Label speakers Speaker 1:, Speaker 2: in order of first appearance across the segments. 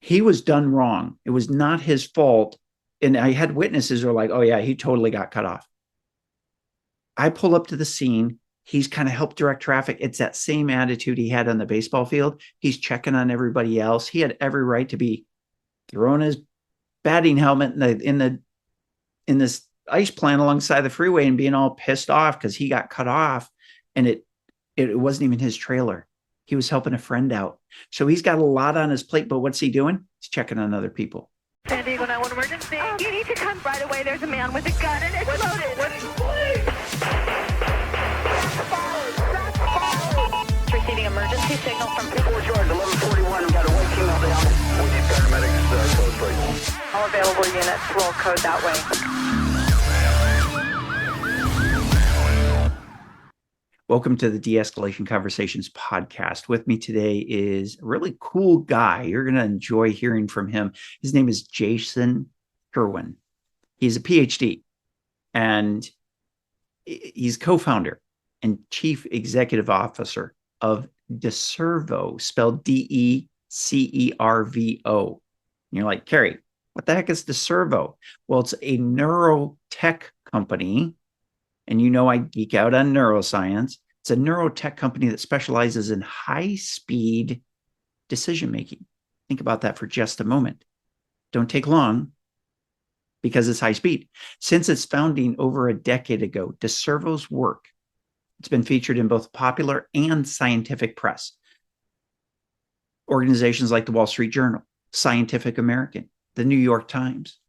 Speaker 1: He was done wrong. It was not his fault. And I had witnesses who were like, oh, yeah, he totally got cut off. I pull up to the scene. He's kind of helped direct traffic. It's that same attitude he had on the baseball field. He's checking on everybody else. He had every right to be throwing his batting helmet in this ice plant alongside the freeway and being all pissed off because he got cut off, and it wasn't even his trailer. He was helping a friend out. So he's got a lot on his plate, but what's he doing? He's checking on other people.
Speaker 2: San Diego 911 emergency. You need to come right away. There's a man with a gun and it's loaded. What's the plane? Receiving emergency signal from
Speaker 3: 4 Charge 1141. We've got a white female down. We need paramedics close, please.
Speaker 2: all available units. Roll code that way.
Speaker 1: Welcome to the De-Escalation Conversations podcast. With me today is a really cool guy. You're going to enjoy hearing from him. His name is Jason Sherwin. He's a PhD, and he's co-founder and chief executive officer of DeCervo, spelled DeCervo. And you're like, Kerry, what the heck is DeCervo? Well, it's a neurotech company. And you know I geek out on neuroscience. It's a neurotech company that specializes in high-speed decision-making. Think about that for just a moment. Don't take long because it's high speed. Since its founding over a decade ago, DeCervo's work, it's been featured in both popular and scientific press. Organizations like the Wall Street Journal, Scientific American, the New York Times.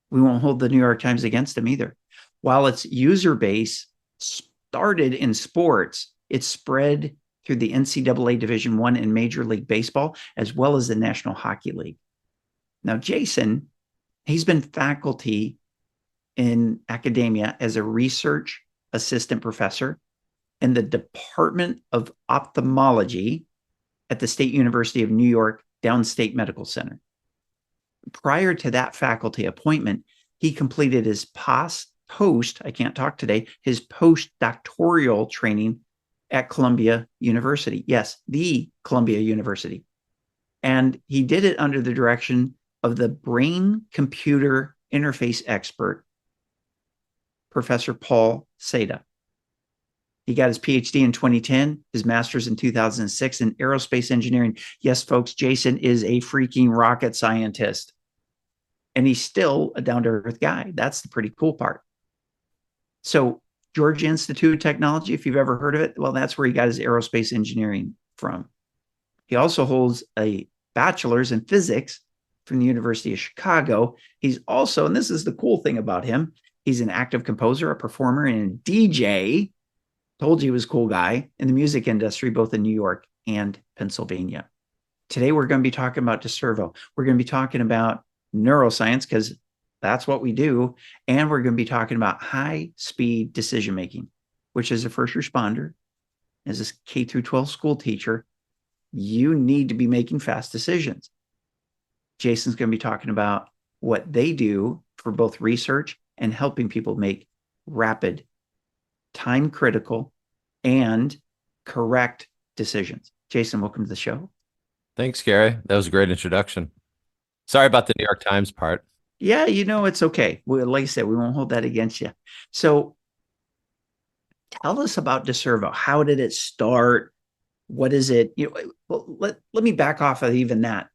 Speaker 1: We won't hold the New York Times against them either. While its user base started in sports, it spread through the NCAA Division I and Major League Baseball, as well as the National Hockey League. Now, Jason, he's been faculty in academia as a research assistant professor in the Department of Ophthalmology at the State University of New York Downstate Medical Center. Prior to that faculty appointment, he completed his his postdoctoral training at Columbia University. Yes, the Columbia University. And he did it under the direction of the brain-computer interface expert, Professor Paul Seda. He got his PhD in 2010, his master's in 2006 in aerospace engineering. Yes, folks, Jason is a freaking rocket scientist. And he's still a down-to-earth guy. That's the pretty cool part. So Georgia Institute of Technology, if you've ever heard of it, well, that's where he got his aerospace engineering from. He also holds a bachelor's in physics from the University of Chicago. He's also, and this is the cool thing about him, he's an active composer, a performer, and a DJ. Told you he was a cool guy in the music industry, both in New York and Pennsylvania. Today, we're going to be talking about DeCervo. We're going to be talking about neuroscience, because that's what we do. And we're going to be talking about high-speed decision-making, which as a first responder, as a K through 12 school teacher, you need to be making fast decisions. Jason's going to be talking about what they do for both research and helping people make rapid, time-critical, and correct decisions. Jason, welcome to the show.
Speaker 4: Thanks, Gary. That was a great introduction. Sorry about the New York Times part.
Speaker 1: Yeah, it's okay. Like I said, we won't hold that against you. So tell us about DeCervo. How did it start? What is it? Let me back off of even that.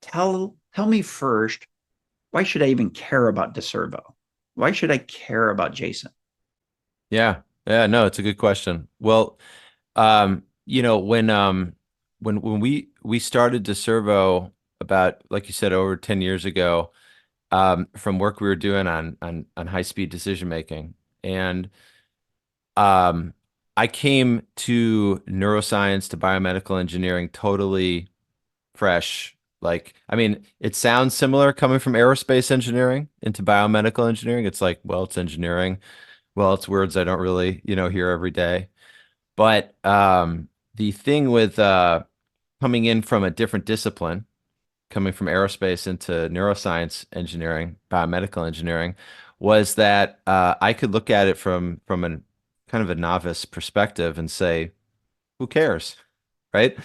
Speaker 1: Tell me first, why should I even care about DeCervo? Why should I care about Jason?
Speaker 4: Yeah, no, it's a good question. Well, when we started DeCervo about, like you said, over 10 years ago, from work we were doing on high-speed decision-making. And I came to neuroscience, to biomedical engineering, totally fresh. It sounds similar coming from aerospace engineering into biomedical engineering. It's like, well, it's engineering. Well, it's words I don't really, hear every day. But the thing with coming in from a different discipline, coming from aerospace into neuroscience engineering, biomedical engineering, was that I could look at it from a kind of a novice perspective and say, who cares, right?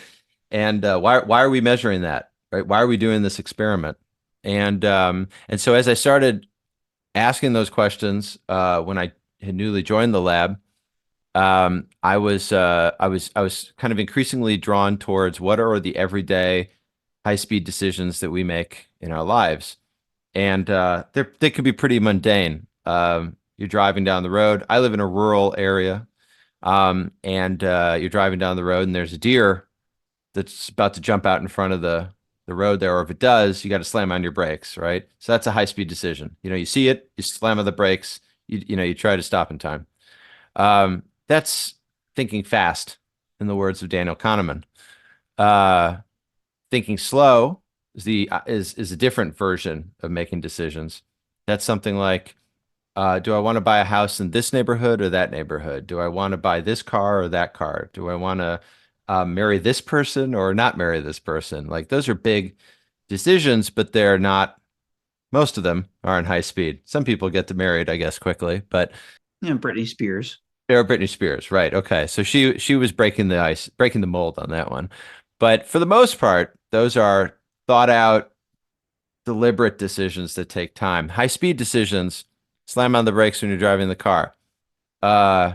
Speaker 4: And why are we measuring that? right? Why are we doing this experiment? And so as I started asking those questions when I had newly joined the lab, I was kind of increasingly drawn towards what are the everyday high-speed decisions that we make in our lives. And they could be pretty mundane. You're driving down the road. I live in a rural area, and you're driving down the road, and there's a deer that's about to jump out in front of the road there. Or if it does, you got to slam on your brakes, right? So that's a high-speed decision. You know, you see it, you slam on the brakes. You try to stop in time. That's thinking fast, in the words of Daniel Kahneman. Uh, Thinking slow is a different version of making decisions. That's something like, do I want to buy a house in this neighborhood or that neighborhood? Do I want to buy this car or that car? Do I want to marry this person or not marry this person? Like those are big decisions, but they're not. Most of them aren't high speed. Some people get to married, I guess, quickly, but
Speaker 1: Britney Spears.
Speaker 4: they're Britney Spears, right? Okay, so she was breaking the ice, breaking the mold on that one. But for the most part, those are thought out, deliberate decisions that take time. High speed decisions, slam on the brakes when you're driving the car. Uh,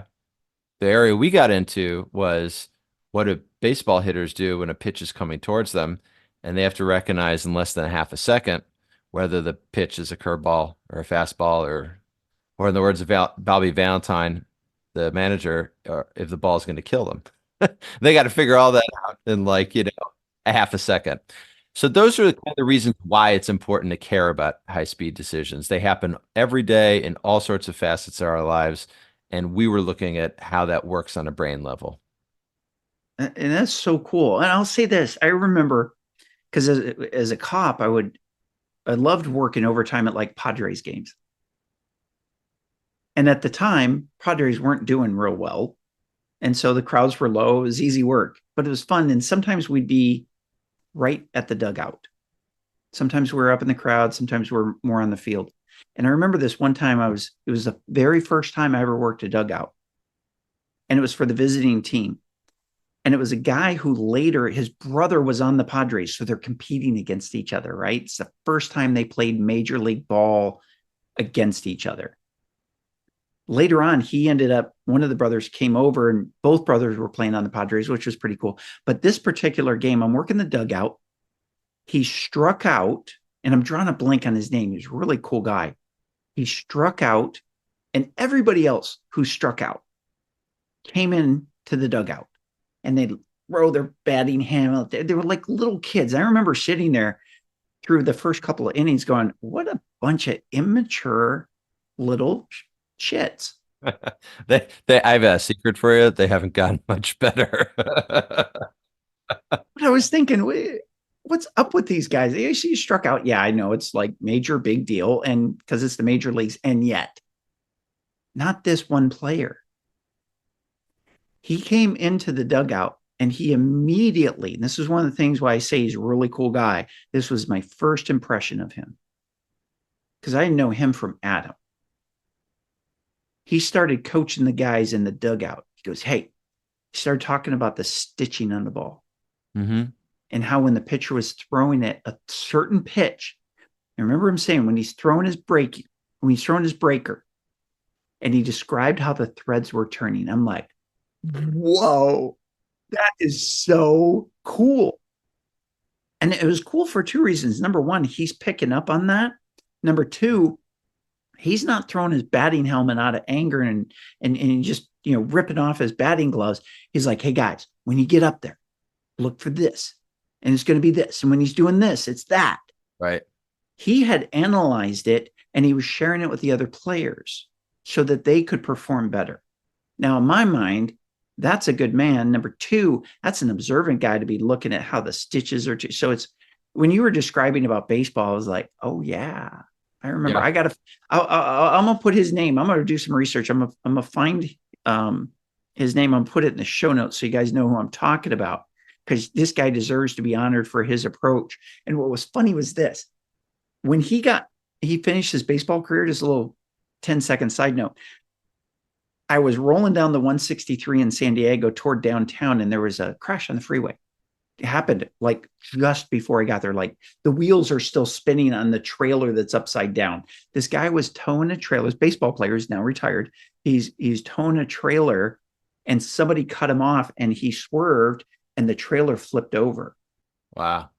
Speaker 4: the area we got into was what do baseball hitters do when a pitch is coming towards them, and they have to recognize in less than a half a second whether the pitch is a curveball or a fastball, or in the words of Bobby Valentine, the manager, or if the ball is going to kill them. They got to figure all that out in like, a half a second. So those are the kind of reasons why it's important to care about high speed decisions. They happen every day in all sorts of facets of our lives. And we were looking at how that works on a brain level.
Speaker 1: And that's so cool. And I'll say this, I remember, because as a cop, I loved working overtime at like Padres games. And at the time, Padres weren't doing real well. And so the crowds were low. It was easy work, but it was fun. And sometimes we'd be right at the dugout. Sometimes we were up in the crowd. Sometimes we're more on the field. And I remember this one time it was the very first time I ever worked a dugout. And it was for the visiting team. And it was a guy who later, his brother was on the Padres. So they're competing against each other, right? It's the first time they played Major League Ball against each other. Later on, he ended up, one of the brothers came over and both brothers were playing on the Padres, which was pretty cool. But this particular game, I'm working the dugout. He struck out, and I'm drawing a blank on his name. He's a really cool guy. He struck out, and everybody else who struck out came in to the dugout, and they'd throw their batting hammer. They were like little kids. I remember sitting there through the first couple of innings going, what a bunch of immature little shits.
Speaker 4: I have a secret for you. They haven't gotten much better.
Speaker 1: But I was thinking, what's up with these guys? They actually struck out. Yeah, I know it's like major big deal, and because it's the major leagues, and yet not this one player. He came into the dugout and he immediately, and this is one of the things why I say he's a really cool guy. This was my first impression of him because I didn't know him from Adam. He started coaching the guys in the dugout. He goes, hey, he started talking about the stitching on the ball and how when the pitcher was throwing it a certain pitch, I remember him saying when he's throwing his breaker, and he described how the threads were turning. I'm like, whoa, that is so cool. And it was cool for two reasons. Number one, he's picking up on that. Number two, he's not throwing his batting helmet out of anger and just, ripping off his batting gloves. He's like, hey guys, when you get up there, look for this. And it's going to be this. And when he's doing this, it's that.
Speaker 4: Right.
Speaker 1: He had analyzed it and he was sharing it with the other players so that they could perform better. Now, in my mind, that's a good man. Number two, that's an observant guy to be looking at how the stitches are. So it's when you were describing about baseball, I was like, oh yeah, I remember. Yeah. I'm going to put his name. I'm going to do some research. I'm going to find his name. I'm going to put it in the show notes so you guys know who I'm talking about, because this guy deserves to be honored for his approach. And what was funny was this, when he finished his baseball career, just a little 10-second side note. I was rolling down the 163 in San Diego toward downtown, and there was a crash on the freeway. happened like just before I got there. Like the wheels are still spinning on the trailer that's upside down. This guy was towing a trailer. This baseball player is now retired. He's towing a trailer, and somebody cut him off, and he swerved, and the trailer flipped over.
Speaker 4: Wow.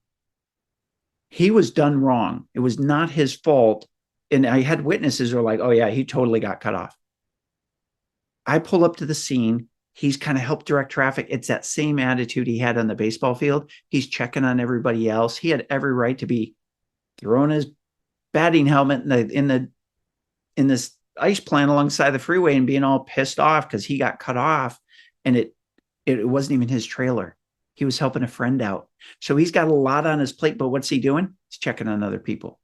Speaker 1: He was done wrong. It was not his fault. And I had witnesses who were like, "Oh yeah, he totally got cut off." I pull up to the scene. He's kind of helped direct traffic. It's that same attitude he had on the baseball field. He's checking on everybody else. He had every right to be throwing his batting helmet in this ice plant alongside the freeway and being all pissed off because he got cut off, and it wasn't even his trailer. He was helping a friend out. So he's got a lot on his plate, but what's he doing? He's checking on other people.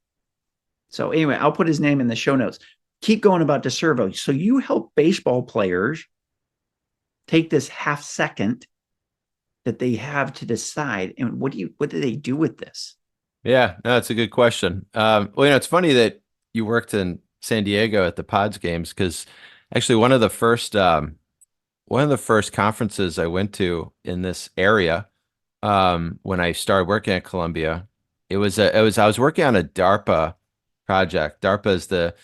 Speaker 1: So anyway, I'll put his name in the show notes. Keep going about DeCervo. So you help baseball players take this half second that they have to decide, and what do they do with this?
Speaker 4: Yeah, no, that's a good question. Well, it's funny that you worked in San Diego at the Pods games, because actually one of the first conferences I went to in this area, when I started working at Columbia, I was working on a DARPA project. DARPA is the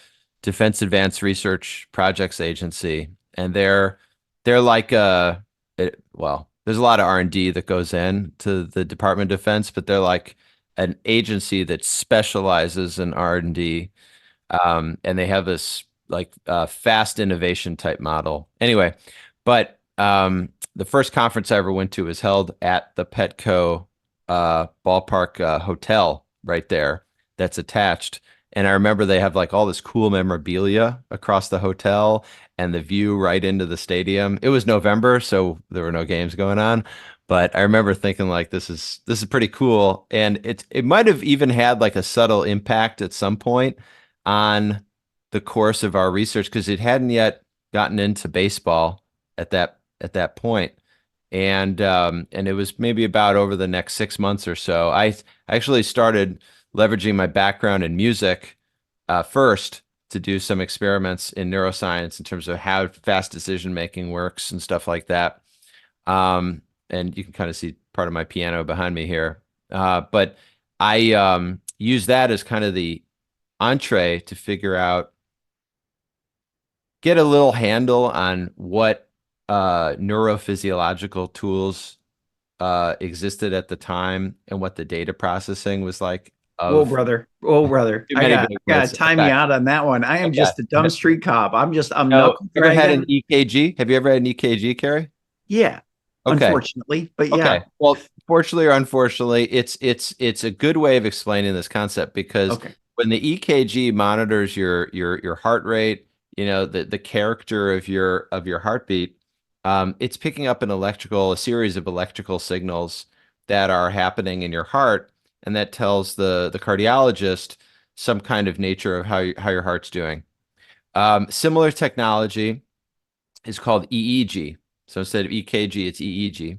Speaker 4: Defense Advanced Research Projects Agency, and they're like there's a lot of R&D that goes in to the Department of Defense, but they're like an agency that specializes in R&D, and they have this like fast innovation type model. Anyway, but the first conference I ever went to was held at the Petco ballpark hotel right there that's attached. And I remember they have like all this cool memorabilia across the hotel and the view right into the stadium. It was November, so there were no games going on. But I remember thinking like this is pretty cool. And it might have even had like a subtle impact at some point on the course of our research, because it hadn't yet gotten into baseball at that point. And it was maybe about over the next 6 months or so. I actually started leveraging my background in music first to do some experiments in neuroscience in terms of how fast decision making works and stuff like that. And you can kind of see part of my piano behind me here. But I use that as kind of the entree to get a little handle on what neurophysiological tools existed at the time and what the data processing was like.
Speaker 1: Oh, brother. I got to time you out on that one. I am just a dumb street cop. I'm knuckle
Speaker 4: ever had
Speaker 1: dragging.
Speaker 4: an EKG? Have you ever had an EKG, Kerry?
Speaker 1: Yeah.
Speaker 4: Okay.
Speaker 1: Unfortunately, but yeah.
Speaker 4: Okay. Well, fortunately or unfortunately, it's a good way of explaining this concept, because when the EKG monitors your heart rate, the character of your heartbeat, it's picking up a series of electrical signals that are happening in your heart, and that tells the cardiologist some kind of nature of how your heart's doing. Similar technology is called EEG. So instead of EKG, it's EEG.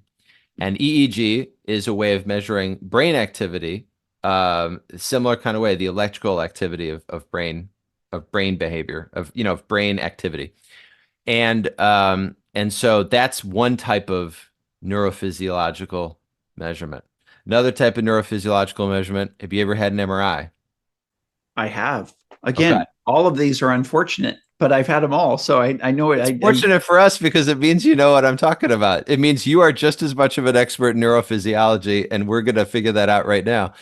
Speaker 4: And EEG is a way of measuring brain activity, similar kind of way, the electrical activity of brain behavior, of brain activity. And so that's one type of neurophysiological measurement. Another type of neurophysiological measurement, have you ever had an MRI?
Speaker 1: I have. Again, all of these are unfortunate, but I've had them all. So I know it.
Speaker 4: It's fortunate for us, because it means you know what I'm talking about. It means you are just as much of an expert in neurophysiology, and we're going to figure that out right now.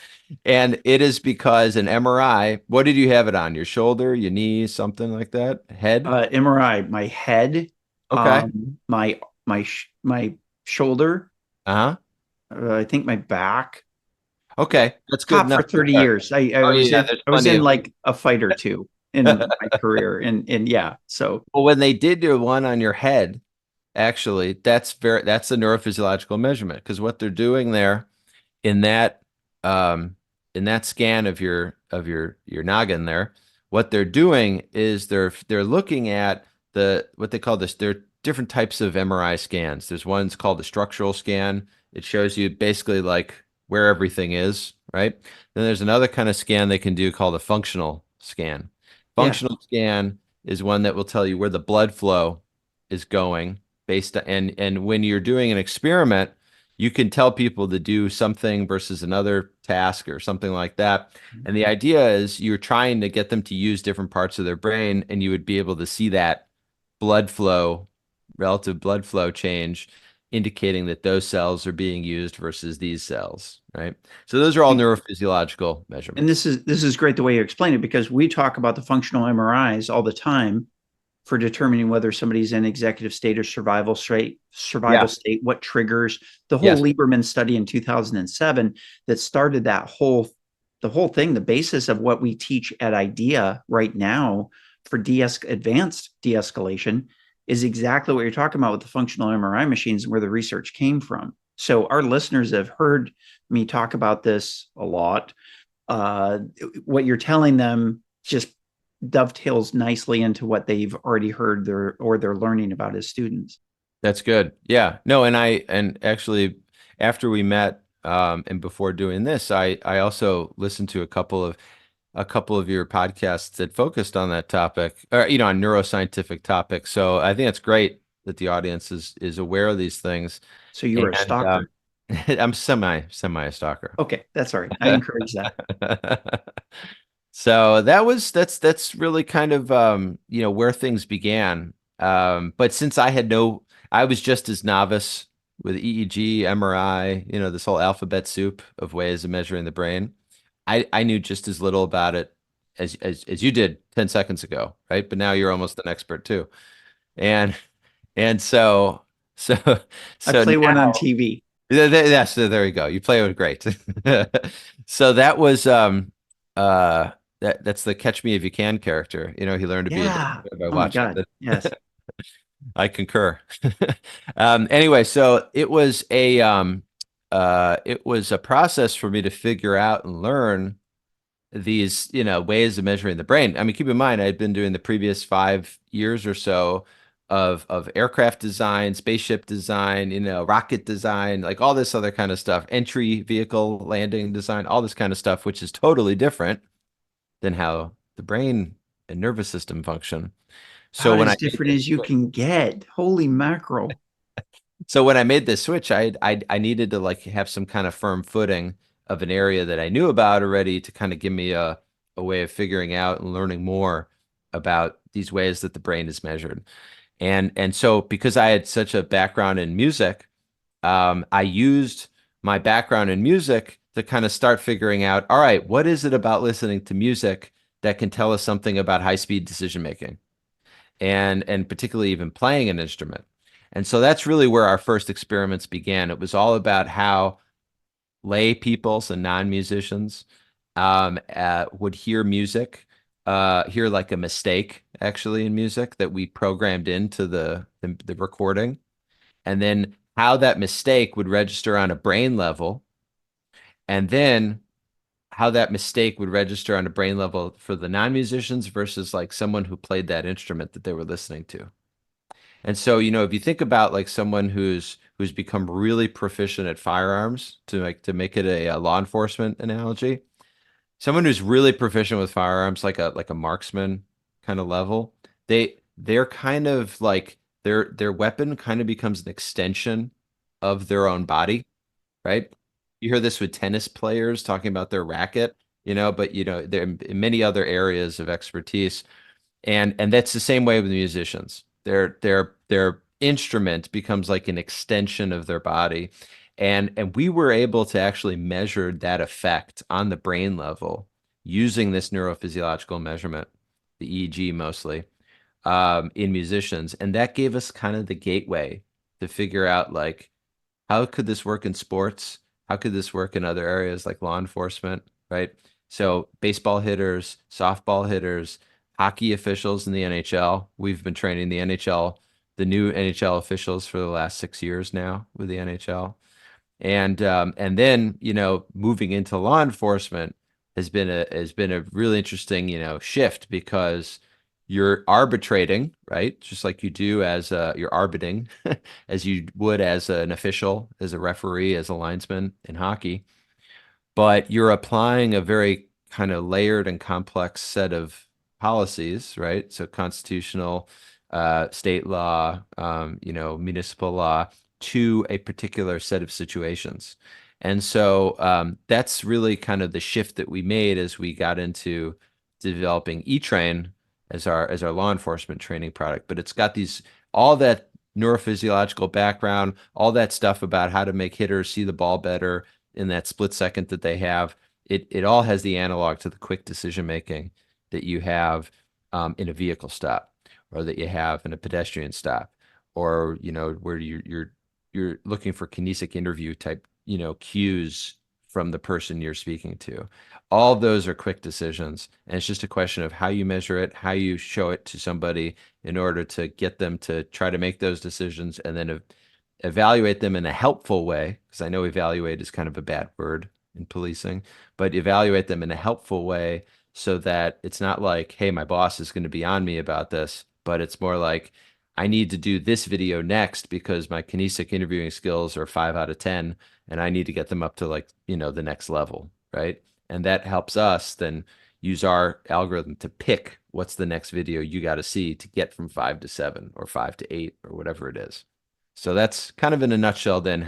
Speaker 4: And it is because an MRI, what did you have it on? Your shoulder, your knee, something like that? Head?
Speaker 1: MRI, my head,
Speaker 4: Okay.
Speaker 1: my shoulder,
Speaker 4: Uh-huh.
Speaker 1: I think my back.
Speaker 4: Okay. That's good
Speaker 1: Cop
Speaker 4: enough.
Speaker 1: for 30 years. I was in like a fight or two in my career. And yeah, so.
Speaker 4: Well, when they did your one on your head, actually, that's a neurophysiological measurement, because what they're doing there in that scan of your noggin there, what they're doing is they're looking at what they call this. There are different types of MRI scans. There's one's called the structural scan. It shows you basically like where everything is, right? Then there's another kind of scan they can do called a functional scan. Functional scan is one that will tell you where the blood flow is going and when you're doing an experiment, you can tell people to do something versus another task or something like that. And the idea is you're trying to get them to use different parts of their brain, and you would be able to see that blood flow, relative blood flow change, indicating that those cells are being used versus these cells, right? So those are all neurophysiological
Speaker 1: And
Speaker 4: measurements.
Speaker 1: this is great the way you explain it, because we talk about the functional MRIs all the time for determining whether somebody's in executive state or survival
Speaker 4: Yeah.
Speaker 1: state, what triggers the whole
Speaker 4: Yes.
Speaker 1: Lieberman study in 2007 that started the whole thing, the basis of what we teach at IDEA right now for advanced de-escalation is exactly what you're talking about with the functional MRI machines and where the research came from. So our listeners have heard me talk about this a lot. What you're telling them just dovetails nicely into what they've already heard they're learning about as students.
Speaker 4: That's good. Yeah. No, and actually after we met and before doing this, I also listened to a couple of your podcasts that focused on that topic, or on neuroscientific topics. So I think it's great that the audience is aware of these things.
Speaker 1: So you were a
Speaker 4: And
Speaker 1: stalker.
Speaker 4: I'm semi a stalker.
Speaker 1: Okay, that's all right. I encourage that.
Speaker 4: So that's really kind of where things began. But since I was just as novice with EEG, MRI, this whole alphabet soup of ways of measuring the brain. I knew just as little about it as you did 10 seconds ago, right? But now you're almost an expert too. And and so
Speaker 1: I
Speaker 4: so
Speaker 1: play one on
Speaker 4: now
Speaker 1: TV.
Speaker 4: so there you go. You play it great. So that was that's the Catch Me If You Can character. He learned to be a
Speaker 1: Yeah.
Speaker 4: doctor by
Speaker 1: Oh my
Speaker 4: watching
Speaker 1: God.
Speaker 4: it.
Speaker 1: Yes.
Speaker 4: I concur. Anyway, so it was a process for me to figure out and learn these, ways of measuring the brain. I mean, keep in mind, I'd been doing the previous 5 years or so of aircraft design, spaceship design, rocket design, like all this other kind of stuff, entry vehicle landing design, all this kind of stuff, which is totally different than how the brain and nervous system function. So
Speaker 1: About
Speaker 4: when
Speaker 1: as
Speaker 4: I made
Speaker 1: different
Speaker 4: this
Speaker 1: as you can get. Holy mackerel.
Speaker 4: So when I made this switch, I needed to like have some kind of firm footing of an area that I knew about already to kind of give me a way of figuring out and learning more about these ways that the brain is measured. And so because I had such a background in music, I used my background in music to kind of start figuring out, all right, what is it about listening to music that can tell us something about high-speed decision making? And particularly even playing an instrument. And so that's really where our first experiments began. It was all about how lay people, so non-musicians, would hear music, hear like a mistake actually in music that we programmed into the recording, and then how that mistake would register on a brain level, and then how that mistake would register on a brain level for the non-musicians versus like someone who played that instrument that they were listening to. And so, if you think about like someone who's become really proficient at firearms, to make it a law enforcement analogy, someone who's really proficient with firearms, like a marksman kind of level, they're kind of like their weapon kind of becomes an extension of their own body, right? You hear this with tennis players talking about their racket, but there are many other areas of expertise. And that's the same way with musicians. Their instrument becomes like an extension of their body. And we were able to actually measure that effect on the brain level using this neurophysiological measurement, the EEG mostly, in musicians. And that gave us kind of the gateway to figure out like how could this work in sports? How could this work in other areas like law enforcement, right? So baseball hitters, softball hitters, hockey officials in the NHL. We've been training the new NHL officials for the last 6 years now with the NHL. And then, moving into law enforcement has been a really interesting, shift because you're arbitrating, right? Just like you do as you're arbiting as you would as an official, as a referee, as a linesman in hockey, but you're applying a very kind of layered and complex set of policies, right? So constitutional, state law, municipal law to a particular set of situations. And so that's really kind of the shift that we made as we got into developing eTrain as our law enforcement training product. But it's got all that neurophysiological background, all that stuff about how to make hitters see the ball better in that split second that they have. It all has the analog to the quick decision making that you have in a vehicle stop, or that you have in a pedestrian stop, or where you're looking for kinesic interview type cues from the person you're speaking to. All those are quick decisions, and it's just a question of how you measure it, how you show it to somebody in order to get them to try to make those decisions, and then evaluate them in a helpful way, because I know evaluate is kind of a bad word in policing, but evaluate them in a helpful way so that it's not like, hey, my boss is going to be on me about this, but it's more like, I need to do this video next because my kinesic interviewing skills are 5 out of 10, and I need to get them up to the next level, right? And that helps us then use our algorithm to pick what's the next video you got to see to get from 5 to 7 or 5 to 8 or whatever it is. So that's kind of in a nutshell then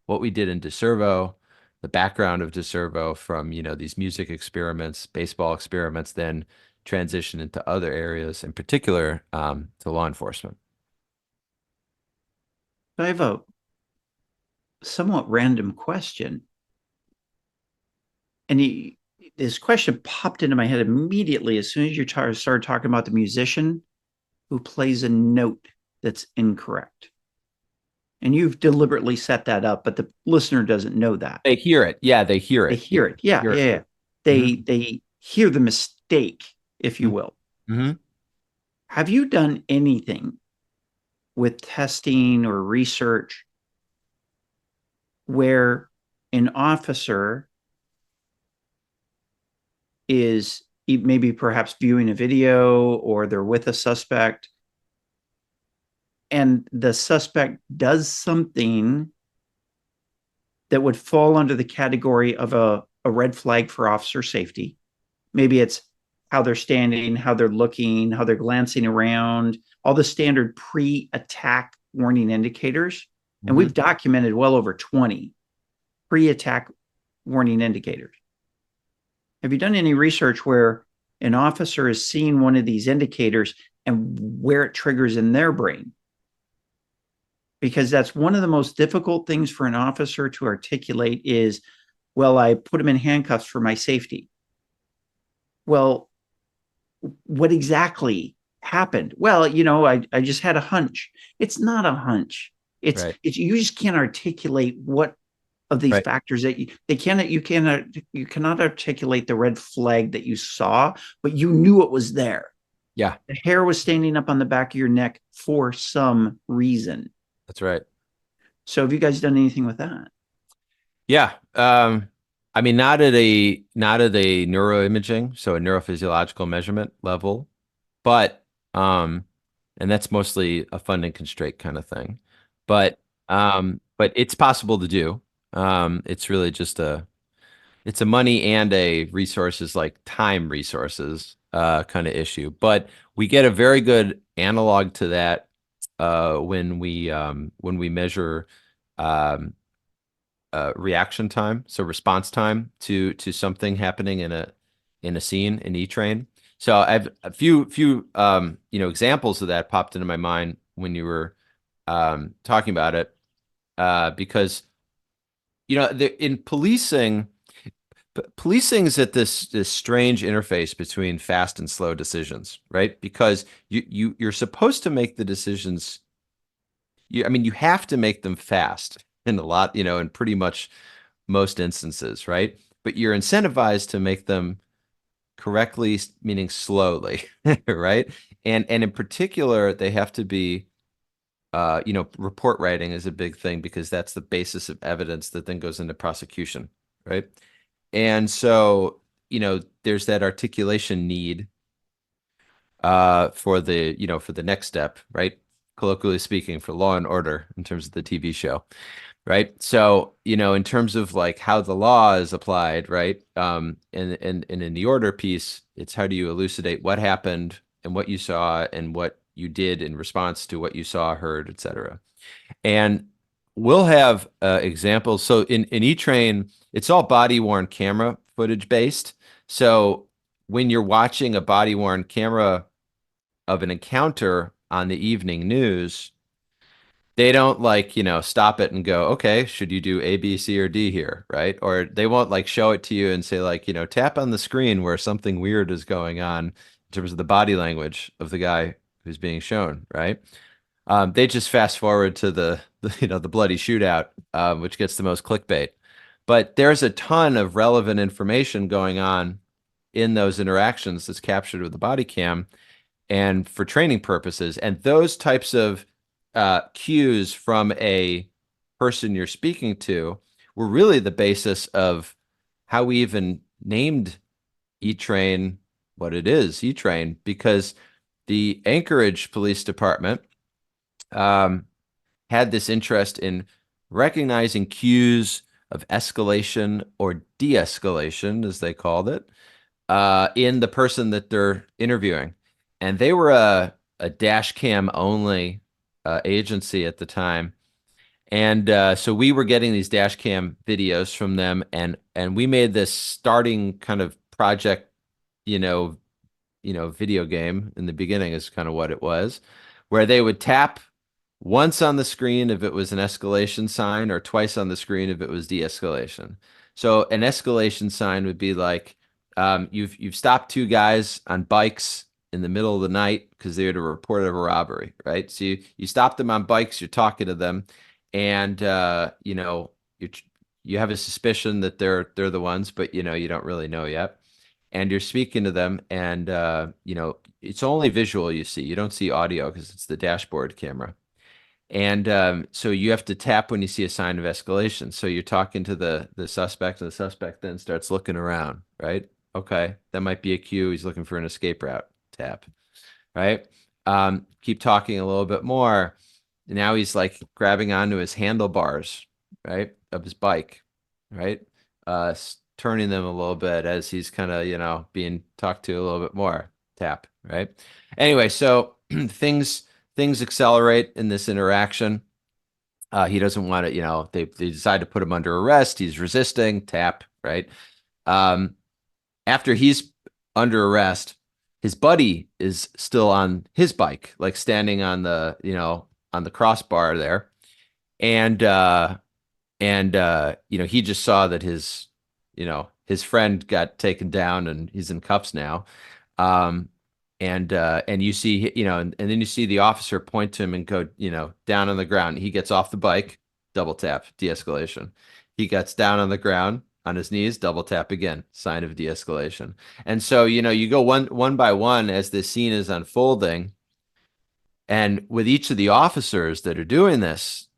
Speaker 4: what we did in DeCervo, the background of DeCervo from, these music experiments, baseball experiments, then transition into other areas, in particular to law enforcement.
Speaker 1: I have a somewhat random question. And this question popped into my head immediately as soon as you started talking about the musician who plays a note that's incorrect. And you've deliberately set that up, but the listener doesn't know that.
Speaker 4: They hear it. Yeah, they hear it.
Speaker 1: They hear it. Yeah, yeah. They hear the mistake, if you will.
Speaker 4: Mm-hmm.
Speaker 1: Have you done anything with testing or research where an officer is maybe perhaps viewing a video, or they're with a suspect, and the suspect does something that would fall under the category of a red flag for officer safety? Maybe it's how they're standing, how they're looking, how they're glancing around, all the standard pre-attack warning indicators. And we've documented well over 20 pre-attack warning indicators. Have you done any research where an officer is seeing one of these indicators and where it triggers in their brain? Because that's one of the most difficult things for an officer to articulate is, well, I put him in handcuffs for my safety. Well, what exactly happened? Well, I just had a hunch. It's not a hunch. It's you just can't articulate what of these factors that you cannot articulate the red flag that you saw, but you knew it was there.
Speaker 4: Yeah.
Speaker 1: The hair was standing up on the back of your neck for some reason.
Speaker 4: That's right.
Speaker 1: So have you guys done anything with that?
Speaker 4: Yeah. I mean, not at a neuroimaging, so a neurophysiological measurement level, but and that's mostly a funding constraint kind of thing. But it's possible to do. It's really just it's a money and a resources, like time resources kind of issue. But we get a very good analog to that when we measure reaction time, so response time to something happening in a scene in eTrain. So I have a few examples of that popped into my mind when you were talking about it, because in policing is at this strange interface between fast and slow decisions, right? Because you're supposed to make the decisions. You have to make them fast in a lot, in pretty much most instances, right? But you're incentivized to make them correctly, meaning slowly, right? And in particular, they have to be, report writing is a big thing because that's the basis of evidence that then goes into prosecution, right? And so, there's that articulation need for the next step, right? Colloquially speaking, for Law and Order in terms of the TV show, right? So, in terms of like how the law is applied, right? And in the order piece, it's how do you elucidate what happened and what you saw and what you did in response to what you saw, heard, etc. And we'll have examples. So in E-Train, it's all body-worn camera footage based. So when you're watching a body-worn camera of an encounter on the evening news, they don't like, stop it and go, okay, should you do A, B, C, or D here, right? Or they won't like show it to you and say like, tap on the screen where something weird is going on in terms of the body language of the guy who's being shown, right? They just fast forward to the bloody shootout, which gets the most clickbait. But there's a ton of relevant information going on in those interactions that's captured with the body cam and for training purposes. And those types of cues from a person you're speaking to were really the basis of how we even named E-Train what it is, E-Train, because the Anchorage Police Department had this interest in recognizing cues of escalation or de-escalation, as they called it, in the person that they're interviewing. And they were a dash cam only agency at the time. And so we were getting these dash cam videos from them, and we made this starting kind of project, you know, video game in the beginning is kind of what it was, where they would tap once on the screen if it was an escalation sign, or twice on the screen if it was de-escalation. So an escalation sign would be like you've stopped two guys on bikes in the middle of the night because they had a report of a robbery, right? So you stop them on bikes, you're talking to them, and you have a suspicion that they're the ones, but you don't really know yet. And you're speaking to them, and it's only visual you see. You don't see audio because it's the dashboard camera. And so you have to tap when you see a sign of escalation. So you're talking to the suspect, and the suspect then starts looking around, right? Okay, that might be a cue. He's looking for an escape route. Tap, right? Keep talking a little bit more. Now he's like grabbing onto his handlebars, right, of his bike, right? Turning them a little bit as he's kind of, being talked to a little bit more. Tap, right? Anyway, so things accelerate in this interaction. He doesn't want to, they decide to put him under arrest. He's resisting. Tap, right? After he's under arrest, his buddy is still on his bike, like standing on the crossbar there, and he just saw that his friend got taken down and he's in cuffs now. And you see, and then you see the officer point to him and go, down on the ground. He gets off the bike, double tap, de-escalation. He gets down on the ground on his knees, double tap again, sign of de-escalation. And so, you go one by one as this scene is unfolding. And with each of the officers that are doing this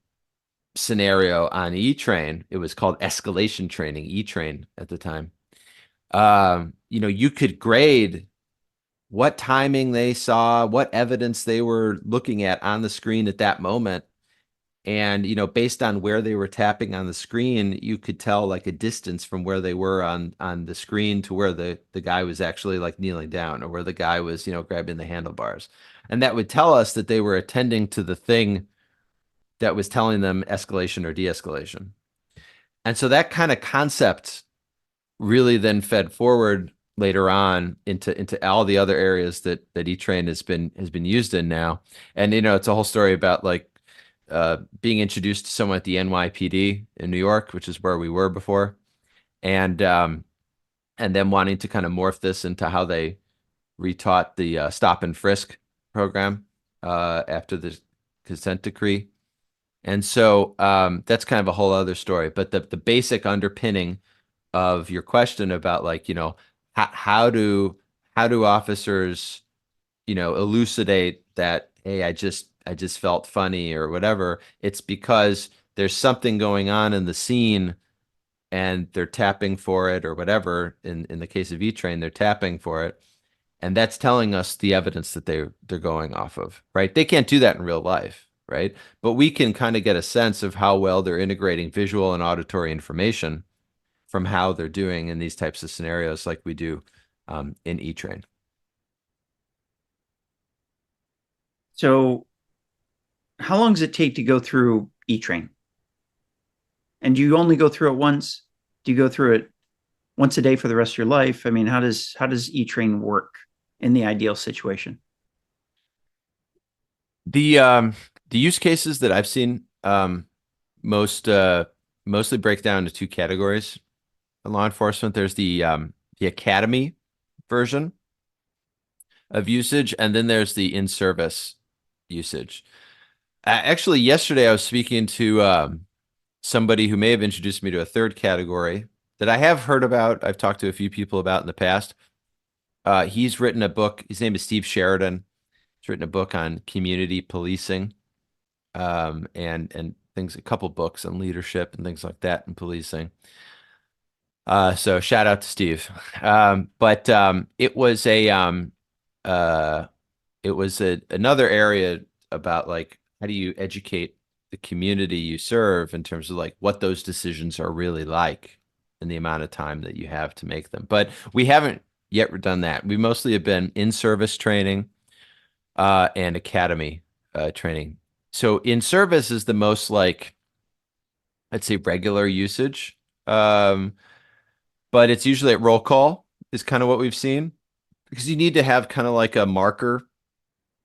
Speaker 4: scenario on E-Train, it was called escalation training, E-Train at the time. You could grade what timing they saw, what evidence they were looking at on the screen at that moment. And, based on where they were tapping on the screen, you could tell like a distance from where they were on the screen to where the guy was actually like kneeling down, or where the guy was, grabbing the handlebars. And that would tell us that they were attending to the thing that was telling them escalation or de-escalation. And so that kind of concept really then fed forward later on into all the other areas that E-Train has been used in now. And it's a whole story about like being introduced to someone at the NYPD in New York, which is where we were before, and them wanting to kind of morph this into how they retaught the stop and frisk program after the consent decree. And so that's kind of a whole other story. But the basic underpinning of your question about like, how do officers, elucidate that, hey, I just felt funny or whatever. It's because there's something going on in the scene and they're tapping for it or whatever. In the case of E-Train, they're tapping for it. And that's telling us the evidence that they're going off of, right? They can't do that in real life, right? But we can kind of get a sense of how well they're integrating visual and auditory information from how they're doing in these types of scenarios like we do in E-Train.
Speaker 1: So how long does it take to go through E-Train? And do you only go through it once? Do you go through it once a day for the rest of your life? I mean, how does E-Train work in the ideal situation?
Speaker 4: The use cases that I've seen most mostly break down into two categories in law enforcement. There's the academy version of usage, and then there's the in-service usage. Actually, yesterday I was speaking to somebody who may have introduced me to a third category that I have heard about. I've talked to a few people about in the past. He's written a book. His name is Steve Sheridan. He's written a book on community policing, and things, a couple books on leadership and things like that in policing. So shout out to Steve. But it was another area about like how do you educate the community you serve in terms of like what those decisions are really like and the amount of time that you have to make them. But we haven't yet done that. We mostly have been in-service training and academy training. So in-service is the most like, I'd say regular usage. But it's usually at roll call is kind of what we've seen because you need to have kind of like a marker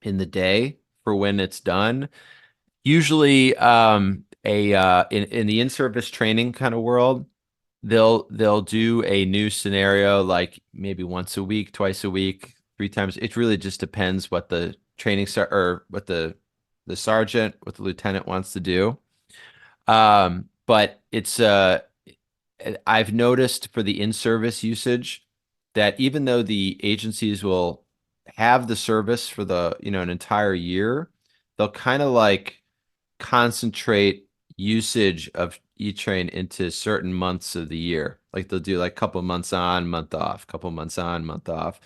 Speaker 4: in the day for when it's done. Usually, in the in-service training kind of world, they'll do a new scenario like maybe once a week, twice a week, three times. It really just depends what the or what the sergeant, what the lieutenant wants to do. But it's I've noticed for the in-service usage that even though the agencies will have the service for an entire year, they'll kind of like concentrate usage of E-Train into certain months of the year. Like they'll do like a couple months on, month off, couple months on, month off,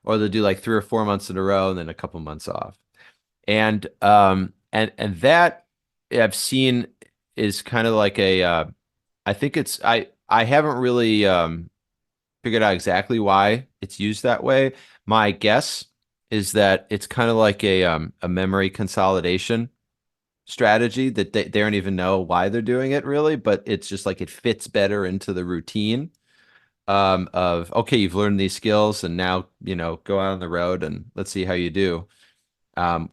Speaker 4: or they'll do like 3 or 4 months in a row and then a couple months off. And that I've seen is kind of like I think I haven't really figured out exactly why it's used that way. My guess is that it's kind of like a memory consolidation strategy that they don't even know why they're doing it really, but it's just like it fits better into the routine of okay, you've learned these skills and now go out on the road and let's see how you do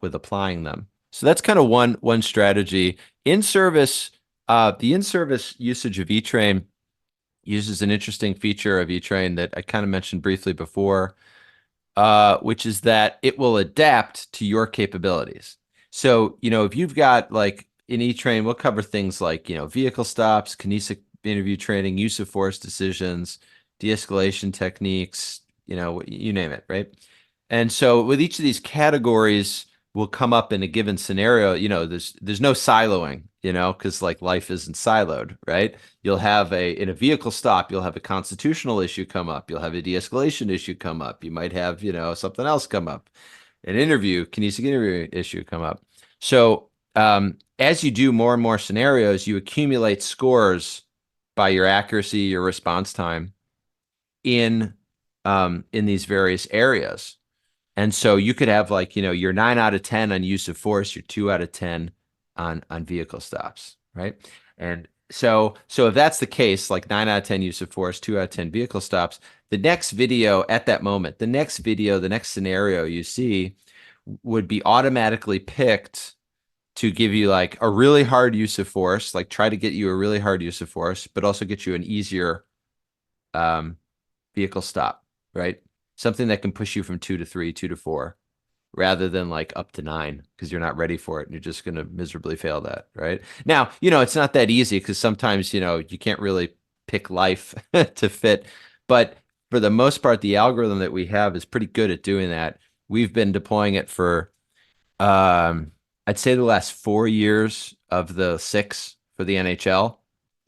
Speaker 4: with applying them. So that's kind of one strategy. In service, the in-service usage of E-Train uses an interesting feature of E-Train that I kind of mentioned briefly before, which is that it will adapt to your capabilities. So, if you've got like in E-Train, we'll cover things like, vehicle stops, kinetic interview training, use of force decisions, de-escalation techniques, you name it, right? And so with each of these categories will come up in a given scenario, there's no siloing, because like life isn't siloed, right? You'll have in a vehicle stop, you'll have a constitutional issue come up. You'll have a de-escalation issue come up. You might have, something else come up. An interview, kinetic interview issue come up. So as you do more and more scenarios, you accumulate scores by your accuracy, your response time in these various areas. And so you could have like, you're 9 out of 10 on use of force, you're 2 out of 10 on vehicle stops, right? And so if that's the case, like 9 out of 10 use of force, 2 out of 10 vehicle stops, the next video at that moment, the next scenario you see would be automatically picked to give you like a really hard use of force, like try to get you a really hard use of force, but also get you an easier vehicle stop, right? Something that can push you from 2 to 3, 2 to 4, rather than like up to 9 because you're not ready for it and you're just going to miserably fail that, right? Now, it's not that easy because sometimes, you can't really pick life to fit. But for the most part, the algorithm that we have is pretty good at doing that. We've been deploying it for, I'd say the last 4 years of the 6 for the NHL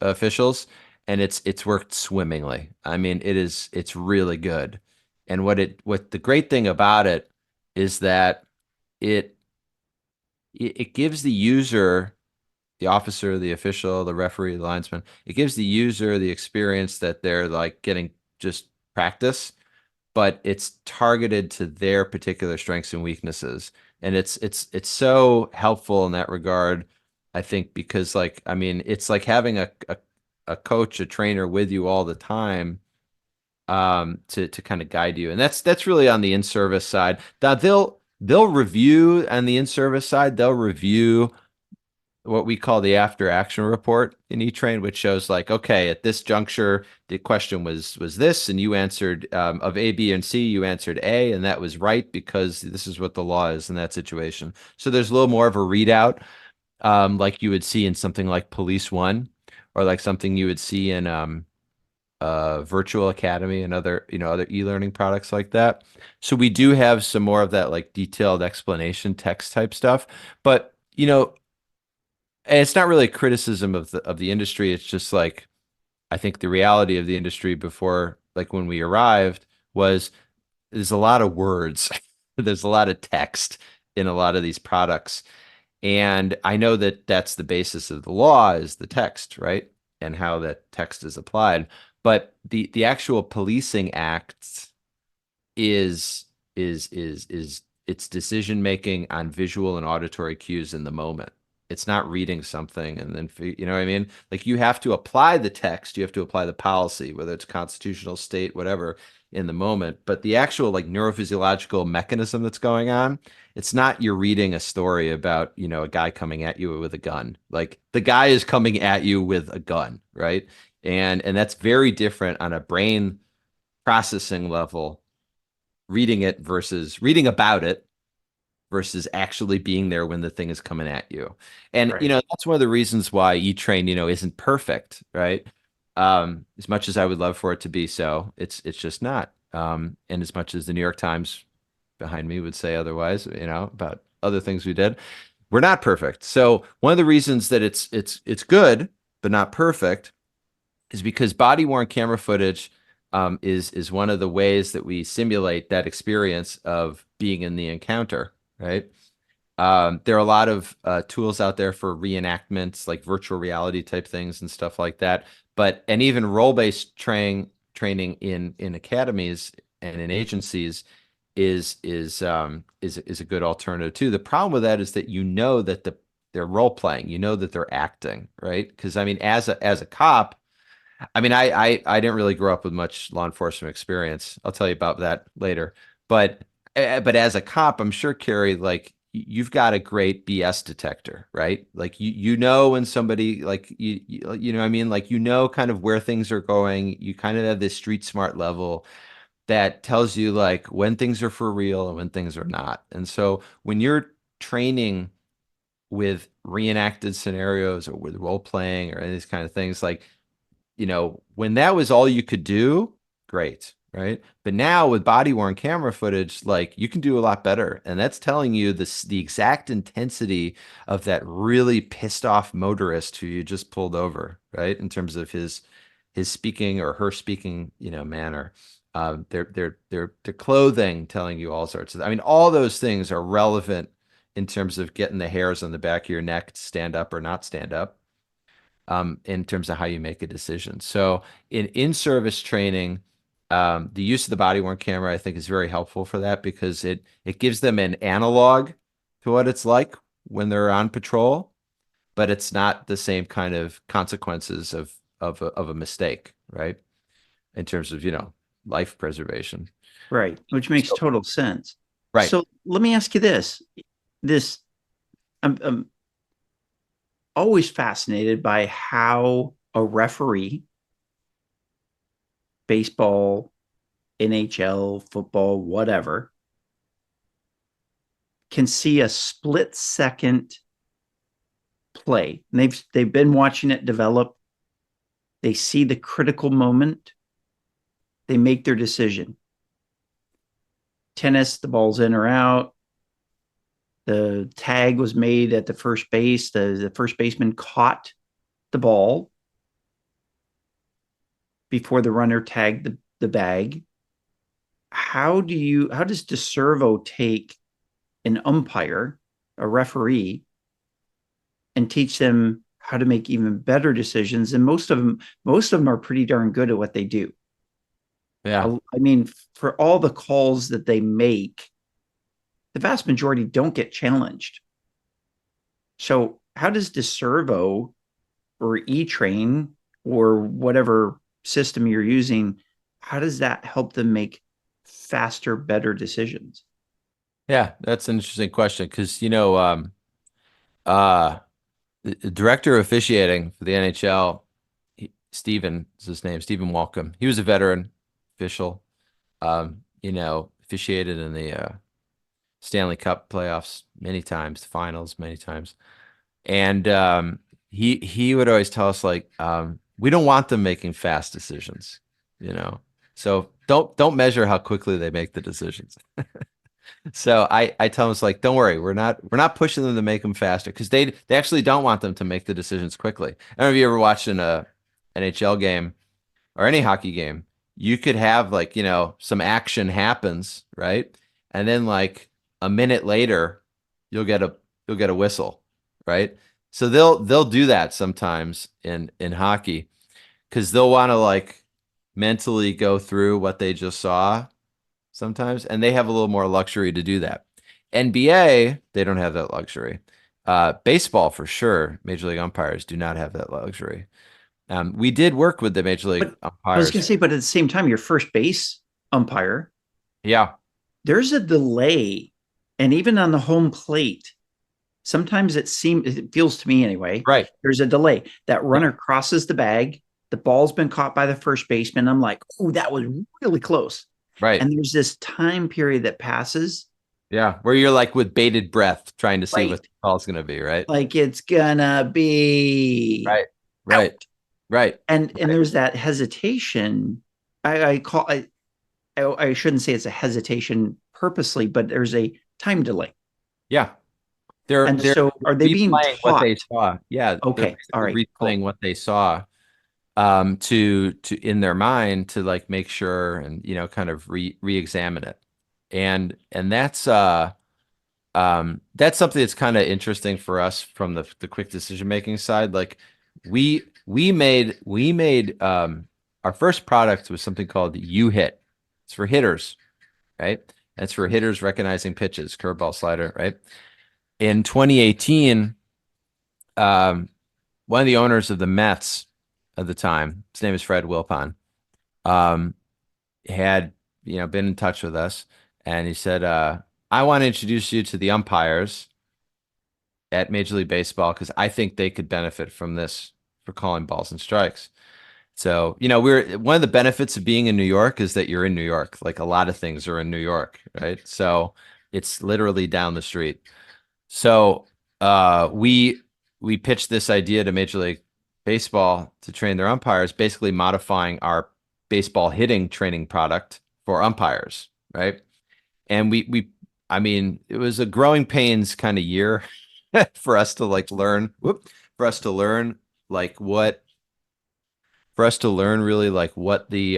Speaker 4: officials, and it's worked swimmingly. I mean, it's really good. And what the great thing about it is that it gives the user, the officer, the official, the referee, the linesman, it gives the user the experience that they're like getting just practice, but it's targeted to their particular strengths and weaknesses. And it's so helpful in that regard, I think, because like, I mean, it's like having a coach, a trainer with you all the time, to kind of guide you. And that's really on the in-service side. Now they'll review on the in-service side, they'll review what we call the after action report in E-Train, which shows like, okay, at this juncture, the question was this, and you answered of A, B, and C, you answered A, and that was right because this is what the law is in that situation. So there's a little more of a readout, like you would see in something like Police One, or like something you would see in Virtual Academy and other e-learning products like that. So we do have some more of that like detailed explanation text type stuff, but and it's not really a criticism of the industry. It's just like, I think the reality of the industry before, like when we arrived, was there's a lot of words, there's a lot of text in a lot of these products. And I know that that's the basis of the law, is the text, right? And how that text is applied. But the actual policing act is it's decision making on visual and auditory cues in the moment. It's not reading something and then, you know what I mean? Like, you have to apply the text, you have to apply the policy, whether it's constitutional, state, whatever, in the moment. But the actual like neurophysiological mechanism that's going on, it's not you're reading a story about, a guy coming at you with a gun. Like, the guy is coming at you with a gun, right? And that's very different on a brain processing level, reading it versus reading about it versus actually being there when the thing is coming at you. And,
Speaker 1: Right.
Speaker 4: that's one of the reasons why E-Train, isn't perfect, right? As much as I would love for it to be so, it's just not. And as much as the New York Times behind me would say otherwise, about other things we did, we're not perfect. So one of the reasons that it's good, but not perfect, is because body worn camera footage is one of the ways that we simulate that experience of being in the encounter, right? There are a lot of tools out there for reenactments, like virtual reality type things and stuff like that. And even role-based training in academies and in agencies is a good alternative too. The problem with that is that that they're role playing, that they're acting, right? Because I mean, as a cop, I mean, I didn't really grow up with much law enforcement experience. I'll tell you about that later. But as a cop, I'm sure, Kerry, like, you've got a great BS detector, right? Like, you know when somebody, like, you know what I mean? Like, kind of where things are going. You kind of have this street smart level that tells you like when things are for real and when things are not. And so when you're training with reenacted scenarios or with role playing or any of these kind of things, like, when that was all you could do, great, right? But now with body worn camera footage, like, you can do a lot better. And that's telling you the exact intensity of that really pissed off motorist who you just pulled over, right? In terms of his speaking or her speaking, manner. Their clothing telling you all sorts of, I mean, all those things are relevant in terms of getting the hairs on the back of your neck to stand up or not stand up, in terms of how you make a decision. So in-service training, the use of the body-worn camera, I think, is very helpful for that, because it gives them an analog to what it's like when they're on patrol, but it's not the same kind of consequences of a mistake, right? In terms of, life preservation.
Speaker 1: Right. Which makes
Speaker 4: So,
Speaker 1: total sense.
Speaker 4: right.
Speaker 1: So let me ask you this. I'm always fascinated by how a referee, baseball, NHL, football, whatever, can see a split second play. And they've been watching it develop. They see the critical moment. They make their decision. Tennis, the ball's in or out. The tag was made at the first base. The first baseman caught the ball before the runner tagged the bag. How does DeCervo take an umpire, a referee, and teach them how to make even better decisions? And most of them are pretty darn good at what they do.
Speaker 4: Yeah.
Speaker 1: I mean, for all the calls that they make, the vast majority don't get challenged. So how does DeCervo or E-Train or whatever system you're using, how does that help them make faster, better decisions?
Speaker 4: Yeah, that's an interesting question because uh, the director of officiating for the NHL, Stephen is his name, Stephen Walcom. He was a veteran official. Officiated in the Stanley Cup playoffs many times, the finals many times. And he would always tell us like we don't want them making fast decisions, you know. So don't measure how quickly they make the decisions. So I tell them it's like, don't worry, we're not pushing them to make them faster because they actually don't want them to make the decisions quickly. I don't know if you ever watched an NHL game or any hockey game. You could have like, some action happens, right? And then like a minute later, you'll get a whistle, right? So they'll do that sometimes in hockey because they'll want to like mentally go through what they just saw sometimes, and they have a little more luxury to do that. NBA, they don't have that luxury. Baseball for sure, Major League umpires do not have that luxury. We did work with the Major League
Speaker 1: But I was
Speaker 4: umpires.
Speaker 1: going to say, but at the same time, your first base umpire,
Speaker 4: Yeah,
Speaker 1: there's a delay. And even on the home plate, sometimes it feels to me anyway,
Speaker 4: right,
Speaker 1: there's a delay. That runner crosses the bag, the ball's been caught by the first baseman. I'm like, oh, that was really close.
Speaker 4: right.
Speaker 1: And there's this time period that passes,
Speaker 4: Yeah, where you're like with bated breath trying to see
Speaker 1: right?
Speaker 4: what the call's going to be, right?
Speaker 1: Like it's gonna be
Speaker 4: Right, right,
Speaker 1: out.
Speaker 4: right,
Speaker 1: And there's that hesitation. I shouldn't say it's a hesitation purposely, but there's a time delay.
Speaker 4: yeah. They're
Speaker 1: And
Speaker 4: they're
Speaker 1: so are they being
Speaker 4: replaying what they
Speaker 1: taught?
Speaker 4: saw. Yeah, they're
Speaker 1: Okay. All right.
Speaker 4: basically replaying
Speaker 1: Cool.
Speaker 4: what they saw to in their mind to like make sure and kind of re-examine it. And that's something that's kind of interesting for us from the quick decision making side. Like we made our first product was something called U-Hit. It's for hitters, right? That's for hitters recognizing pitches, curveball, slider, right? In 2018, um, one of the owners of the Mets at the time, his name is Fred Wilpon, um, had been in touch with us, and he said, "I want to introduce you to the umpires at Major League Baseball because I think they could benefit from this for calling balls and strikes." So, we're one of the benefits of being in New York is that you're in New York. Like a lot of things are in New York, right? So it's literally down the street. So we pitched this idea to Major League Baseball to train their umpires, basically modifying our baseball hitting training product for umpires, right? And I mean, it was a growing pains kind of year for us to like learn, for us to learn like what, for us to learn really like what the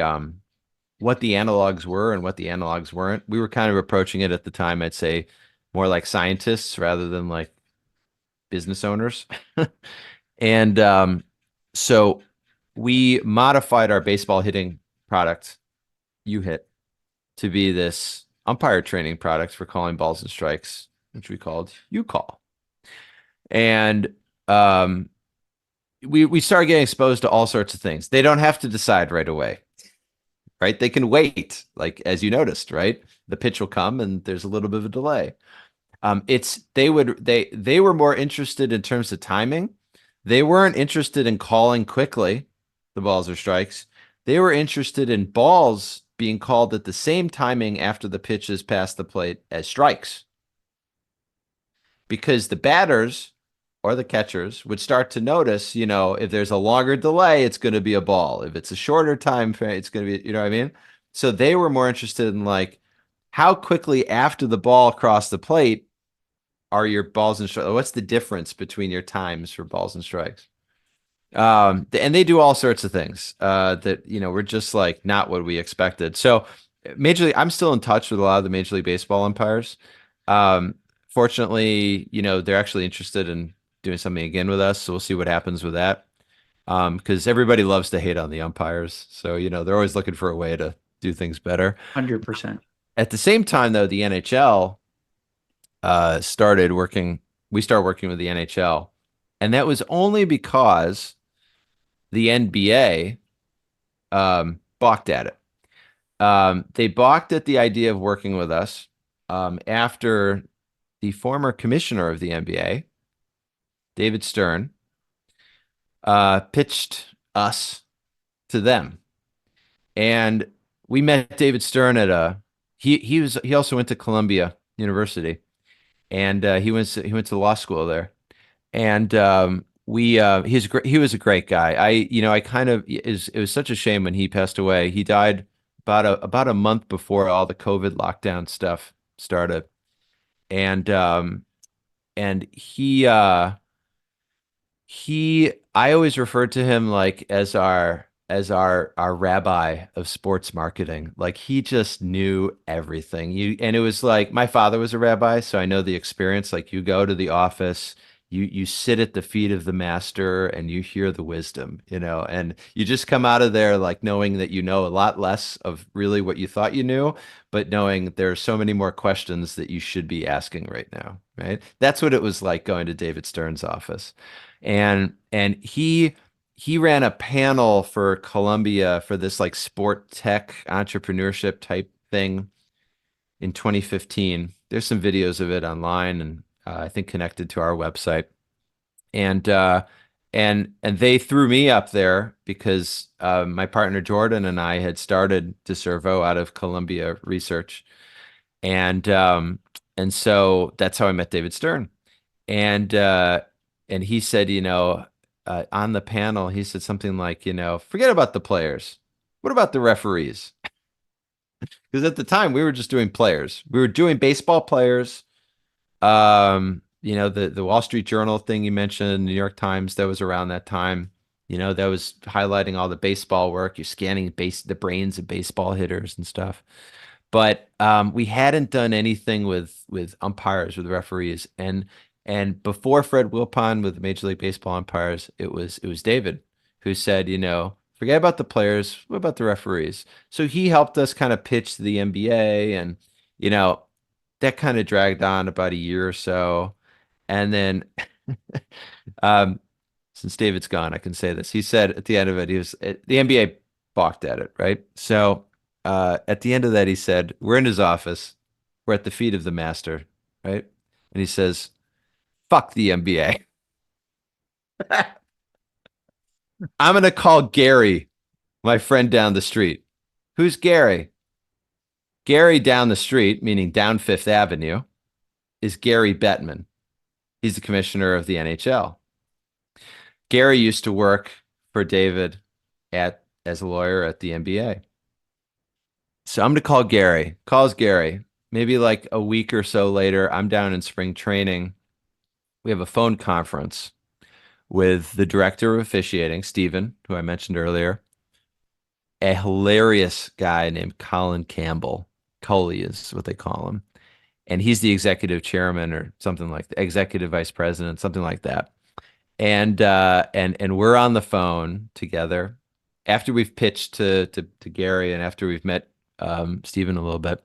Speaker 4: analogs were and what the analogs weren't. We were kind of approaching it at the time, I'd say, more like scientists rather than like business owners. And so we modified our baseball hitting product, U-Hit, to be this umpire training product for calling balls and strikes, which we called U-Call. And we started getting exposed to all sorts of things. They don't have to decide right away, right? They can wait, like as you noticed, right? The pitch will come and there's a little bit of a delay. They were more interested in terms of timing. They weren't interested in calling quickly the balls or strikes. They were interested in balls being called at the same timing after the pitches past the plate as strikes. Because the batters or the catchers would start to notice, if there's a longer delay, it's going to be a ball. If it's a shorter time frame, it's going to be, you know what I mean? So they were more interested in like how quickly after the ball crossed the plate are your balls and strikes? What's the difference between your times for balls and strikes? And they do all sorts of things that were just like not what we expected. So Major League, I'm still in touch with a lot of the Major League Baseball umpires. Fortunately, they're actually interested in doing something again with us. So we'll see what happens with that. Because everybody loves to hate on the umpires. So, they're always looking for a way to do things better.
Speaker 1: 100%.
Speaker 4: At the same time, though, the NHL started working. We started working with the NHL, and that was only because the NBA balked at it. They balked at the idea of working with us after the former commissioner of the NBA, David Stern, pitched us to them. And we met David Stern at he also went to Columbia University, and he went to law school there. And he was a great guy. I kind of it was such a shame when he passed away. He died about a month before all the COVID lockdown stuff started. And I always referred to him like as our rabbi of sports marketing. Like he just knew everything. And it was like my father was a rabbi, so I know the experience. Like you go to the office, you sit at the feet of the master and you hear the wisdom, and you just come out of there like knowing that you know a lot less of really what you thought you knew, but knowing there are so many more questions that you should be asking right now, right? That's what it was like going to David Stern's office. And he ran a panel for Columbia for this like sport tech entrepreneurship type thing in 2015. There's some videos of it online and I think connected to our website. And they threw me up there because my partner Jordan and I had started DeCervo out of Columbia Research. And so that's how I met David Stern. And he said, on the panel, he said something like, forget about the players. What about the referees? Because at the time we were just doing players. We were doing baseball players. The Wall Street Journal thing you mentioned, New York Times, that was around that time. That was highlighting all the baseball work. You're scanning the brains of baseball hitters and stuff. But we hadn't done anything with umpires, with referees. And before Fred Wilpon with Major League Baseball umpires, it was David who said, forget about the players. What about the referees? So he helped us kind of pitch to the NBA, and that kind of dragged on about a year or so. And then since David's gone, I can say this. He said at the end of it, the NBA balked at it, right? So at the end of that, he said, we're in his office. We're at the feet of the master, right? And he says, fuck the NBA. I'm going to call Gary, my friend down the street. Who's Gary? Gary down the street, meaning down Fifth Avenue, is Gary Bettman. He's the commissioner of the NHL. Gary used to work for David as a lawyer at the NBA. So I'm going to call Gary. Calls Gary. Maybe like a week or so later, I'm down in spring training. We have a phone conference with the director of officiating, Stephen, who I mentioned earlier, a hilarious guy named Colin Campbell. Coley is what they call him. And he's the executive chairman or something like that, executive vice president, something like that. And we're on the phone together after we've pitched to Gary and after we've met Stephen a little bit.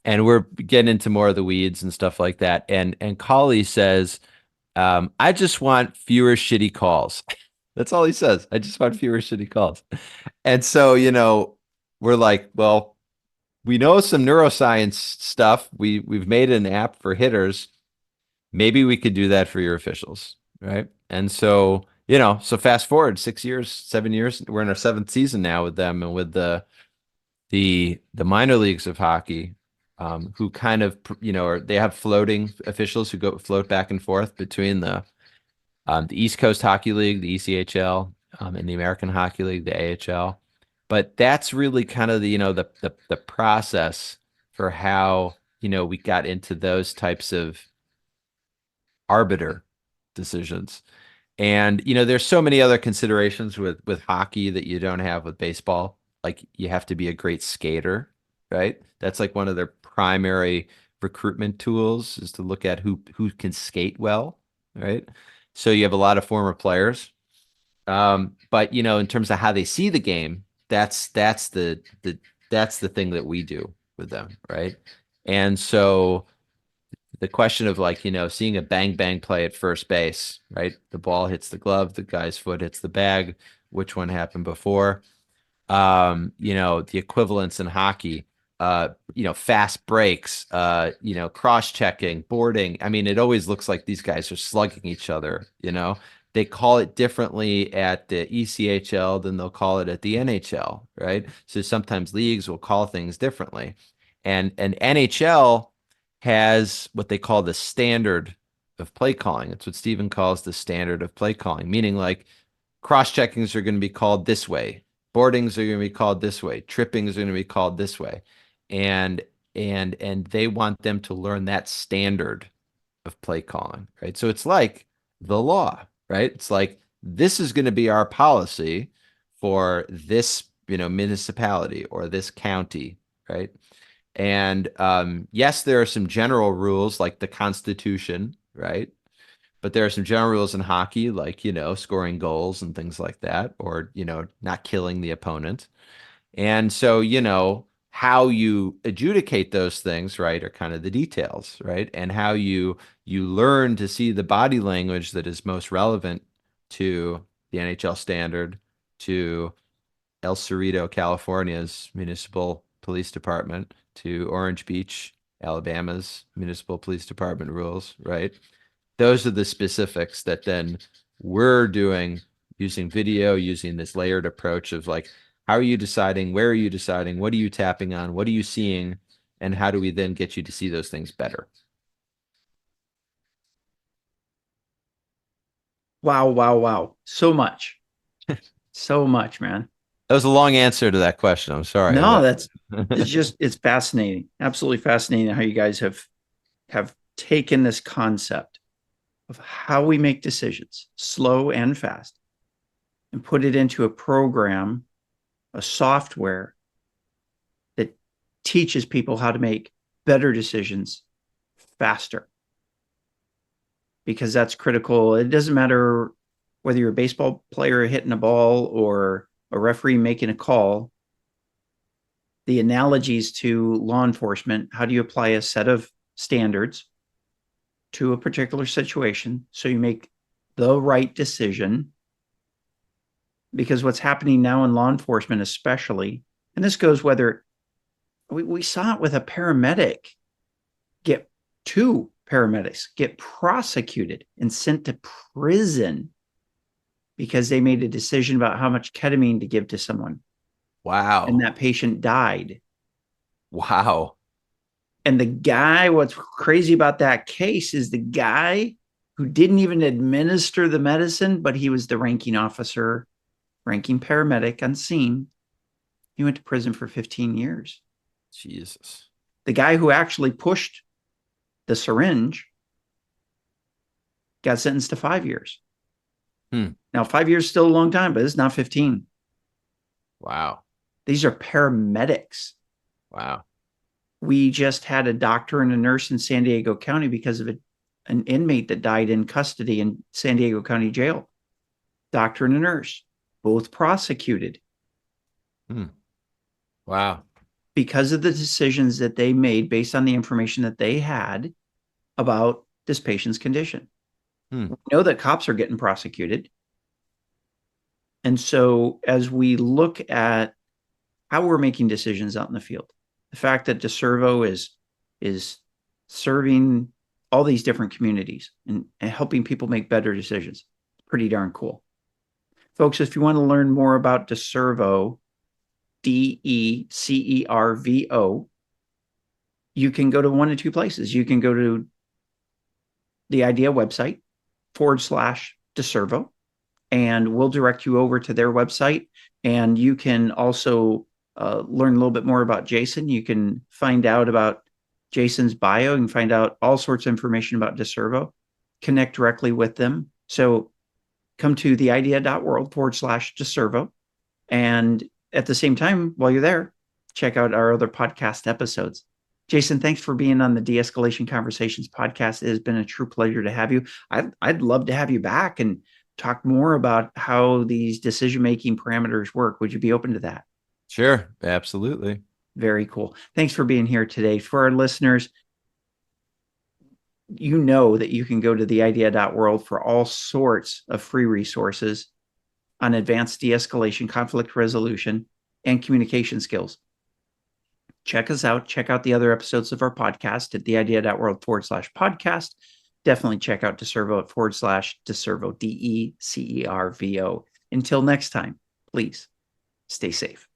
Speaker 4: And we're getting into more of the weeds and stuff like that. And Coley says, I just want fewer shitty calls. That's all he says. I just want fewer shitty calls. And so, we're like, well, we know some neuroscience stuff. We've made an app for hitters. Maybe we could do that for your officials, right? And so, so fast forward 6 years, 7 years, we're in our 7th season now with them and with the minor leagues of hockey, who kind of, they have floating officials who float back and forth between the East Coast Hockey League, the ECHL, and the American Hockey League, the AHL. But that's really kind of the process for how, we got into those types of arbiter decisions. And, there's so many other considerations with hockey that you don't have with baseball. Like you have to be a great skater, right? That's like one of their primary recruitment tools is to look at who can skate well, right? So you have a lot of former players. But in terms of how they see the game, that's the thing that we do with them, right? And so the question of like, seeing a bang bang play at first base, right? The ball hits the glove, the guy's foot hits the bag. which one happened before. The equivalents in hockey, fast breaks, cross-checking, boarding. I mean, it always looks like these guys are slugging each other, They call it differently at the ECHL than they'll call it at the NHL, right? So sometimes leagues will call things differently. And NHL has what they call the standard of play calling. It's what Stephen calls the standard of play calling, meaning like cross-checkings are going to be called this way. Boardings are going to be called this way. Trippings are going to be called this way. And they want them to learn that standard of play calling, right? So it's like the law, right? It's like this is going to be our policy for this, municipality or this county, right? And yes, there are some general rules like the Constitution, right? But there are some general rules in hockey, like, scoring goals and things like that, or, not killing the opponent. And so, how you adjudicate those things, right, are kind of the details, right? And how you learn to see the body language that is most relevant to the NHL standard, to El Cerrito, California's municipal police department, to Orange Beach, Alabama's municipal police department rules, right? Those are the specifics that then we're doing using video, using this layered approach of like, how are you deciding? Where are you deciding? What are you tapping on? What are you seeing? And how do we then get you to see those things better?
Speaker 1: Wow, wow, wow. So much. So much, man.
Speaker 4: That was a long answer to that question. I'm sorry.
Speaker 1: No, it's fascinating. Absolutely fascinating how you guys have taken this concept of how we make decisions, slow and fast, and put it into a program, a software that teaches people how to make better decisions faster. Because that's critical. It doesn't matter whether you're a baseball player hitting a ball or a referee making a call. The analogies to law enforcement, how do you apply a set of standards to a particular situation so you make the right decision? Because what's happening now in law enforcement, especially, and this goes whether we saw it with a paramedic, two paramedics get prosecuted and sent to prison because they made a decision about how much ketamine to give to someone.
Speaker 4: Wow.
Speaker 1: And that patient died.
Speaker 4: Wow.
Speaker 1: And the guy, what's crazy about that case is the guy who didn't even administer the medicine, but he was the ranking officer, ranking paramedic on scene. He went to prison for 15 years.
Speaker 4: Jesus.
Speaker 1: The guy who actually pushed the syringe got sentenced to 5 years. Now, 5 years is still a long time, but it's not 15.
Speaker 4: Wow.
Speaker 1: These are paramedics.
Speaker 4: Wow.
Speaker 1: We just had a doctor and a nurse in San Diego County because of an inmate that died in custody in San Diego County Jail. Doctor and a nurse, both prosecuted.
Speaker 4: Wow.
Speaker 1: Because of the decisions that they made based on the information that they had about this patient's condition. We know that cops are getting prosecuted. And so as we look at how we're making decisions out in the field, the fact that DeCervo is serving all these different communities and helping people make better decisions, pretty darn cool. Folks, if you want to learn more about DeCervo, DeCervo, you can go to one of two places. You can go to the IDEA website /DeCervo, and we'll direct you over to their website. And you can also learn a little bit more about Jason. You can find out about Jason's bio. You can find out all sorts of information about DeCervo, connect directly with them. So come to theidea.world /DeCervo. And at the same time, while you're there, check out our other podcast episodes. Jason, thanks for being on the De-Escalation Conversations podcast. It has been a true pleasure to have you. I'd love to have you back and talk more about how these decision-making parameters work. Would you be open to that?
Speaker 4: Sure. Absolutely.
Speaker 1: Very cool. Thanks for being here today. For our listeners, you know that you can go to theidea.world for all sorts of free resources on advanced de-escalation, conflict resolution, and communication skills. Check us out. Check out the other episodes of our podcast at theidea.world/podcast. Definitely check out DeCervo at /DeCervo, DECERVO. Until next time, please stay safe.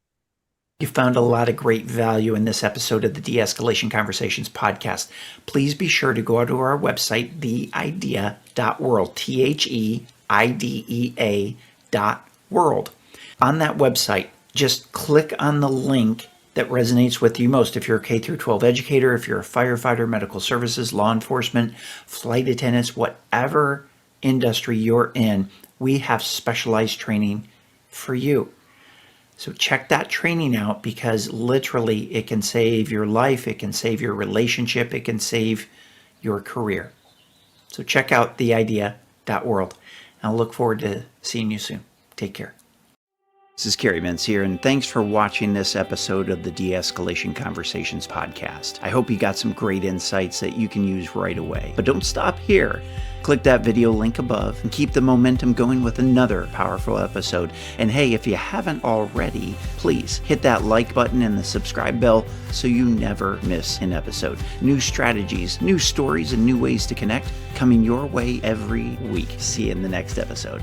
Speaker 1: You found a lot of great value in this episode of the De-Escalation Conversations podcast. Please be sure to go to our website, theidea.world, THEIDEA.world. On that website, just click on the link that resonates with you most. If you're a K-12 educator, if you're a firefighter, medical services, law enforcement, flight attendants, whatever industry you're in, we have specialized training for you. So check that training out, because literally it can save your life, it can save your relationship, it can save your career. So check out theidea.world. I'll look forward to seeing you soon. Take care. This is Kerry Mensior, and thanks for watching this episode of the De-Escalation Conversations podcast. I hope you got some great insights that you can use right away. But don't stop here. Click that video link above and keep the momentum going with another powerful episode. And hey, if you haven't already, please hit that like button and the subscribe bell so you never miss an episode. New strategies, new stories, and new ways to connect coming your way every week. See you in the next episode.